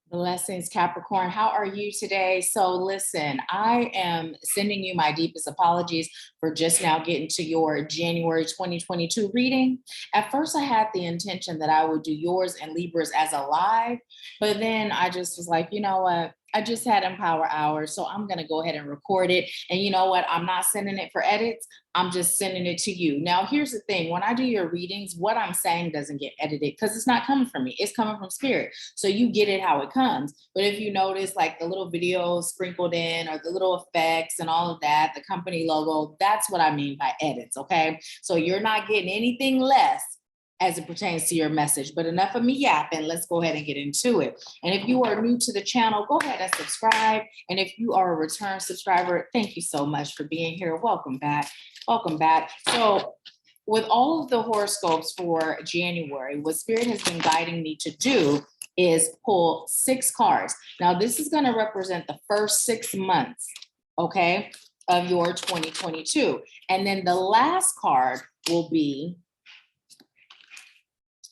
Blessings, Capricorn. How are you today? So listen, I am sending you my deepest apologies for just now getting to your January 2022 reading. At first, I had the intention that I would do yours and Libra's as a live, but then I just was like, you know what? I just had Empower Hours, so I'm going to go ahead and record it. And you know what? I'm not sending it for edits. I'm just sending it to you. Now, here's the thing. When I do your readings, what I'm saying doesn't get edited because it's not coming from me. It's coming from spirit. So you get it how it comes. But if you notice like the little videos sprinkled in or the little effects and all of that, the company logo, that's what I mean by edits, okay? So you're not getting anything less as it pertains to your message. But enough of me yapping, let's go ahead and get into it. And if you are new to the channel, go ahead and subscribe. And if you are a return subscriber, thank you so much for being here. Welcome back. Welcome back. So with all of the horoscopes for January, what Spirit has been guiding me to do is pull 6 cards. Now, this is going to represent the first 6 months, okay, of your 2022. And then the last card will be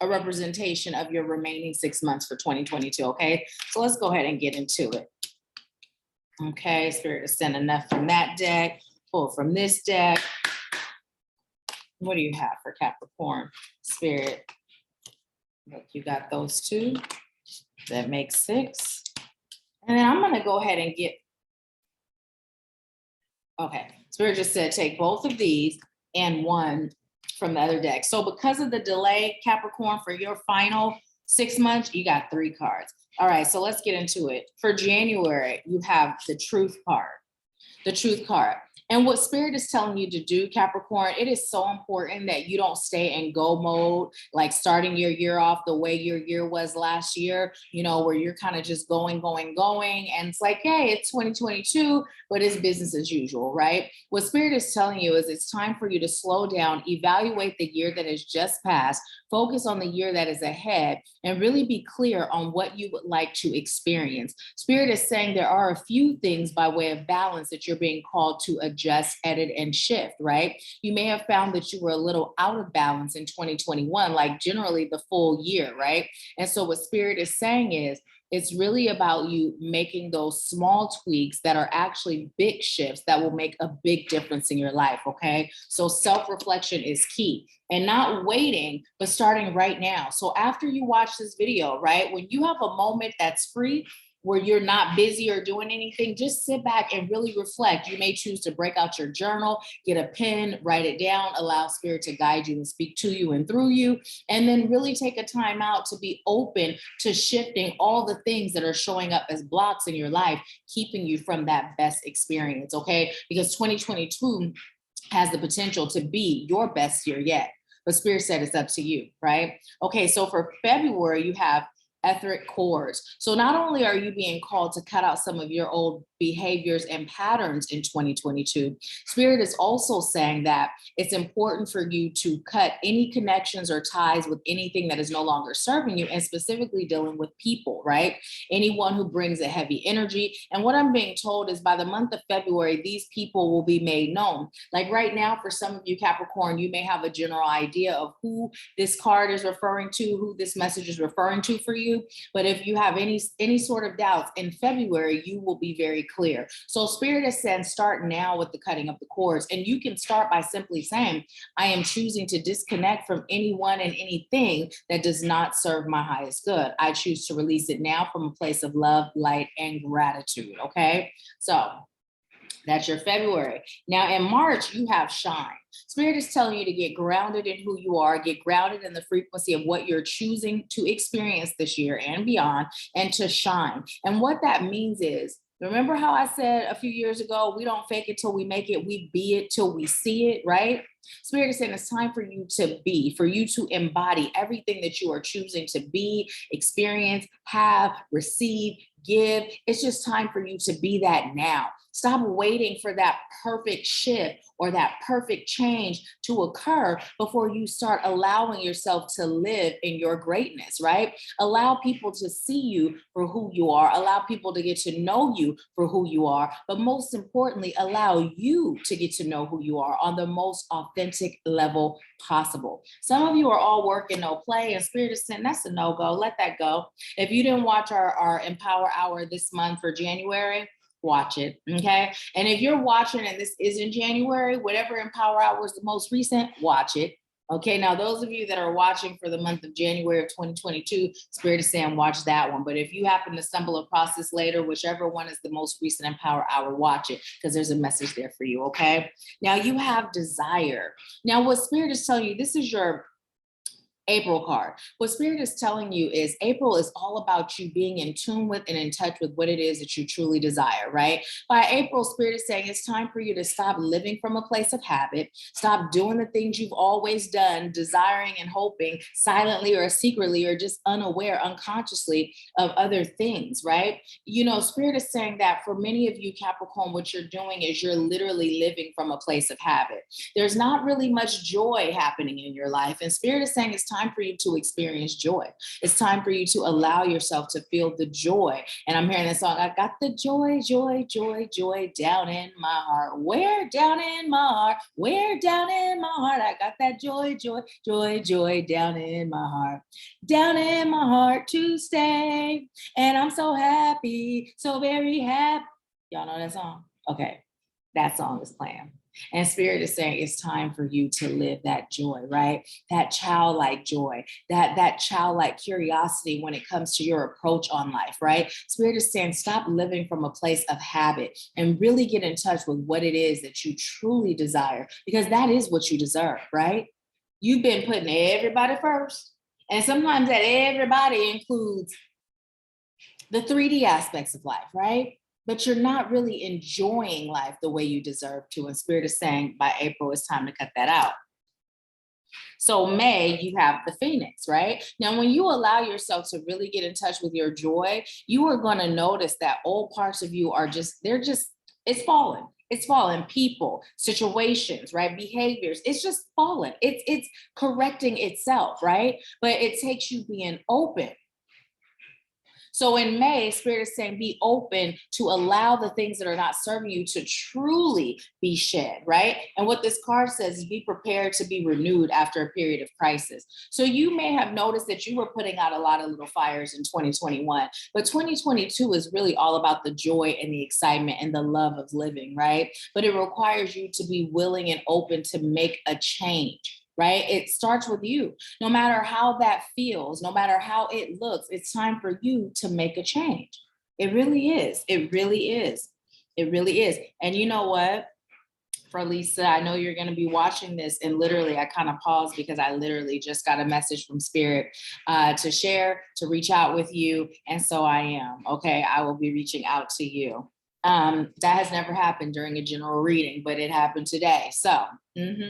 a representation of your remaining 6 months for 2022, okay? So let's go ahead and get into it. Okay, Spirit is sent enough from that deck, pull from this deck. What do you have for Capricorn, Spirit? Look, you got those 2. That makes 6. And then I'm gonna go ahead and get, okay, Spirit just said take both of these and one from the other deck. So because of the delay, Capricorn, for your final 6 months, you got 3 cards. All right, so let's get into it. For January, you have the Truth card. The Truth card. And what Spirit is telling you to do, Capricorn, it is so important that you don't stay in go mode, like starting your year off the way your year was last year, you know, where you're kind of just going. And it's like, hey, it's 2022, but it's business as usual, right? What Spirit is telling you is it's time for you to slow down, evaluate the year that has just passed, focus on the year that is ahead, and really be clear on what you would like to experience. Spirit is saying there are a few things by way of balance that you're being called to adjust, edit, and shift, right? You may have found that you were a little out of balance in 2021, like generally the full year, right? And so what Spirit is saying is, it's really about you making those small tweaks that are actually big shifts that will make a big difference in your life, okay? So self-reflection is key, and not waiting, but starting right now. So after you watch this video, right, when you have a moment that's free, where you're not busy or doing anything, just sit back and really reflect. You may choose to break out your journal, get a pen, write it down, allow Spirit to guide you and speak to you and through you, and then really take a time out to be open to shifting all the things that are showing up as blocks in your life, keeping you from that best experience, okay? Because 2022 has the potential to be your best year yet. But Spirit said it's up to you, right? Okay, so for February, you have etheric chords. So not only are you being called to cut out some of your old behaviors and patterns in 2022, Spirit is also saying that it's important for you to cut any connections or ties with anything that is no longer serving you, and specifically dealing with people, right? Anyone who brings a heavy energy. And what I'm being told is by the month of February, these people will be made known. Like right now, for some of you Capricorn, you may have a general idea of who this card is referring to, who this message is referring to for you. But if you have any sort of doubts, in February, you will be very clear. So Spirit has said, start now with the cutting of the cords. And you can start by simply saying, I am choosing to disconnect from anyone and anything that does not serve my highest good. I choose to release it now from a place of love, light, and gratitude. Okay, so that's your February. Now in March, you have shine. Spirit is telling you to get grounded in who you are, get grounded in the frequency of what you're choosing to experience this year and beyond, and to shine. And what that means is, remember how I said a few years ago, we don't fake it till we make it, we be it till we see it, right? Spirit is saying it's time for you to be, for you to embody everything that you are choosing to be, experience, have, receive, give. It's just time for you to be that now. Stop waiting for that perfect shift or that perfect change to occur before you start allowing yourself to live in your greatness, right? Allow people to see you for who you are. Allow people to get to know you for who you are. But most importantly, allow you to get to know who you are on the most authentic authentic level possible. Some of you are all work and no play, and Spirit is saying that's a no-go. Let that go. If you didn't watch our Empower Hour this month for January, watch it, okay? And if you're watching and this is in January, whatever Empower Hour was the most recent, watch it. Okay, now those of you that are watching for the month of January of 2022, Spirit is saying watch that one. But if you happen to stumble across this later, whichever one is the most recent Empower Hour, watch it, because there's a message there for you, okay? Now you have desire. Now what Spirit is telling you, this is your April card. What Spirit is telling you is April is all about you being in tune with and in touch with what it is that you truly desire, right? By April, Spirit is saying it's time for you to stop living from a place of habit, stop doing the things you've always done, desiring and hoping silently or secretly or just unaware, unconsciously of other things, right? You know, Spirit is saying that for many of you, Capricorn, what you're doing is you're literally living from a place of habit. There's not really much joy happening in your life. And Spirit is saying it's time for you to experience joy. It's time for you to allow yourself to feel the joy. And I'm hearing this song, I got the joy, joy, joy, joy down in my heart. Where down in my heart? Where down in my heart? I got that joy, joy, joy, joy down in my heart. Down in my heart to stay. And I'm so happy, so very happy. Y'all know that song? Okay, that song is playing. And Spirit is saying it's time for you to live that joy, right? That childlike joy, that childlike curiosity when it comes to your approach on life, right? Spirit is saying stop living from a place of habit and really get in touch with what it is that you truly desire, because that is what you deserve, right? You've been putting everybody first. And sometimes that everybody includes the 3D aspects of life, right? But you're not really enjoying life the way you deserve to. And Spirit is saying by April, it's time to cut that out. So May, you have the Phoenix, right? Now, when you allow yourself to really get in touch with your joy, you are going to notice that old parts of you are it's fallen. It's fallen. People, situations, right? Behaviors, it's just fallen. It's correcting itself, right? But it takes you being open. So in May, Spirit is saying be open to allow the things that are not serving you to truly be shed, right? And what this card says is be prepared to be renewed after a period of crisis. So you may have noticed that you were putting out a lot of little fires in 2021, but 2022 is really all about the joy and the excitement and the love of living, right? But it requires you to be willing and open to make a change. Right? It starts with you. No matter how that feels, no matter how it looks, it's time for you to make a change. It really is. It really is. It really is. And you know what? For Lisa, I know you're going to be watching this, and literally I kind of paused because I literally just got a message from Spirit to share, to reach out with you. And so I am. Okay. I will be reaching out to you. That has never happened during a general reading, but it happened today. So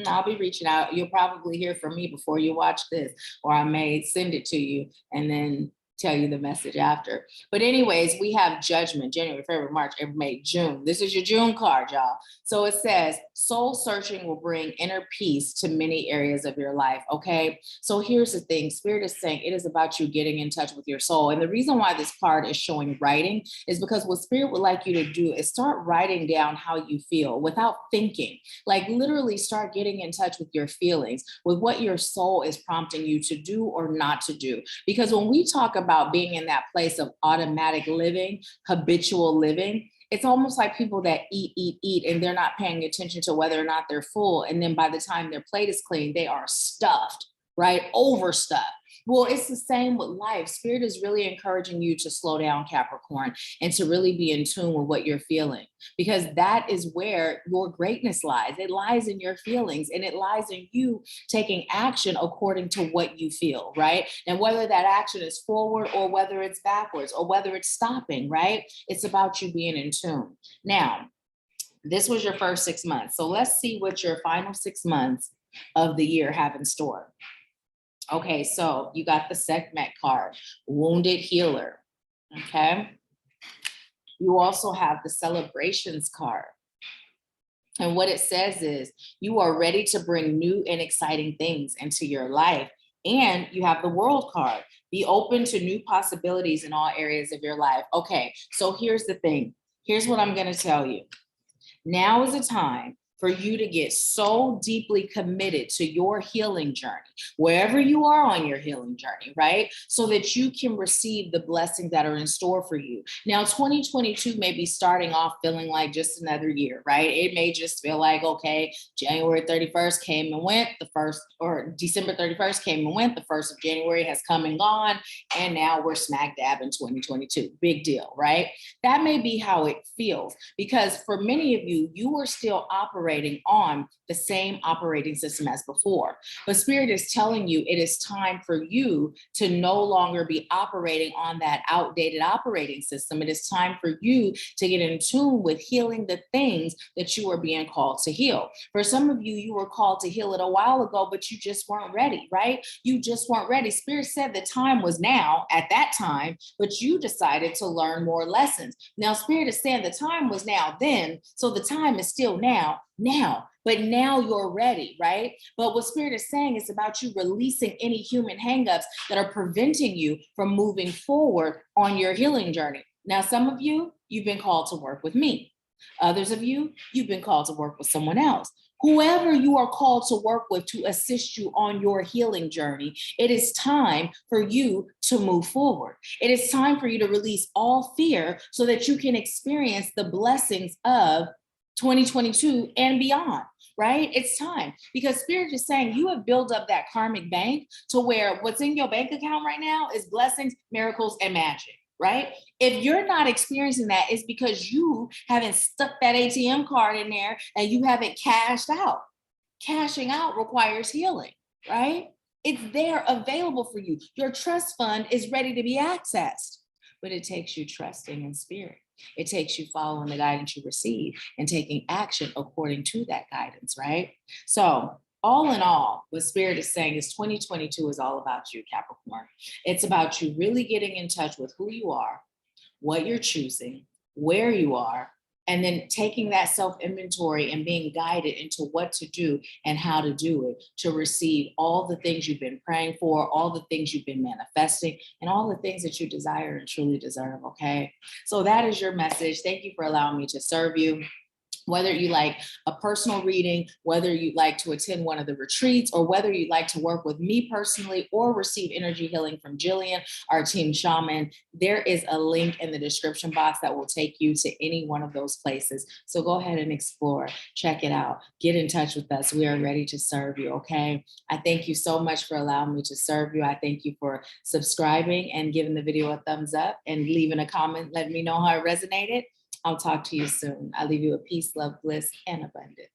I'll be reaching out. You'll probably hear from me before you watch this, or I may send it to you and then tell you the message after. But anyways, we have Judgment, January, February, March, April, May, June. This is your June card, y'all. So it says, soul searching will bring inner peace to many areas of your life, okay? So here's the thing. Spirit is saying it is about you getting in touch with your soul. And the reason why this card is showing writing is because what Spirit would like you to do is start writing down how you feel without thinking. Like literally start getting in touch with your feelings, with what your soul is prompting you to do or not to do. Because when we talk about being in that place of automatic living, habitual living, it's almost like people that eat, and they're not paying attention to whether or not they're full. And then by the time their plate is clean, they are stuffed, right? Overstuffed. Well, it's the same with life. Spirit is really encouraging you to slow down, Capricorn, and to really be in tune with what you're feeling, because that is where your greatness lies. It lies in your feelings, and it lies in you taking action according to what you feel, right? And whether that action is forward or whether it's backwards or whether it's stopping, right? It's about you being in tune. Now, this was your first 6 months. So let's see what your final 6 months of the year have in store. Okay, so you got the Sekhmet card, Wounded Healer, okay? You also have the Celebrations card. And what it says is you are ready to bring new and exciting things into your life. And you have the World card. Be open to new possibilities in all areas of your life. Okay, so here's the thing. Here's what I'm going to tell you. Now is the time for you to get so deeply committed to your healing journey, wherever you are on your healing journey, right? So that you can receive the blessings that are in store for you. Now, 2022 may be starting off feeling like just another year, right? It may just feel like, okay, January 31st came and went, or December 31st came and went, the 1st of January has come and gone, and now we're smack dab in 2022. Big deal, right? That may be how it feels, because for many of you, you are still operating on the same operating system as before. But Spirit is telling you it is time for you to no longer be operating on that outdated operating system. It is time for you to get in tune with healing the things that you are being called to heal. For some of you, you were called to heal it a while ago, but you just weren't ready, right? You just weren't ready. Spirit said the time was now at that time, but you decided to learn more lessons. Now, Spirit is saying the time was now then, so the time is still now, but now you're ready, right? But what Spirit is saying is about you releasing any human hangups that are preventing you from moving forward on your healing journey. Now, some of you, you've been called to work with me. Others of you, you've been called to work with someone else. Whoever you are called to work with to assist you on your healing journey, it is time for you to move forward. It is time for you to release all fear so that you can experience the blessings of 2022 and beyond, right? It's time, because Spirit is saying you have built up that karmic bank to where what's in your bank account right now is blessings, miracles, and magic, right? If you're not experiencing that, it's because you haven't stuck that ATM card in there and you haven't cashed out. Cashing out requires healing, right? It's there available for you. Your trust fund is ready to be accessed, but it takes you trusting in Spirit. It takes you following the guidance you receive and taking action according to that guidance, right? So all in all, what Spirit is saying is 2022 is all about you, Capricorn. It's about you really getting in touch with who you are, what you're choosing, where you are, and then taking that self-inventory and being guided into what to do and how to do it to receive all the things you've been praying for, all the things you've been manifesting, and all the things that you desire and truly deserve, okay? So that is your message. Thank you for allowing me to serve you. Whether you like a personal reading, whether you'd like to attend one of the retreats, or whether you'd like to work with me personally or receive energy healing from Gillian, our team shaman, there is a link in the description box that will take you to any one of those places. So go ahead and explore, check it out, get in touch with us. We are ready to serve you, okay? I thank you so much for allowing me to serve you. I thank you for subscribing and giving the video a thumbs up and leaving a comment, letting me know how it resonated. I'll talk to you soon. I leave you with peace, love, bliss, and abundance.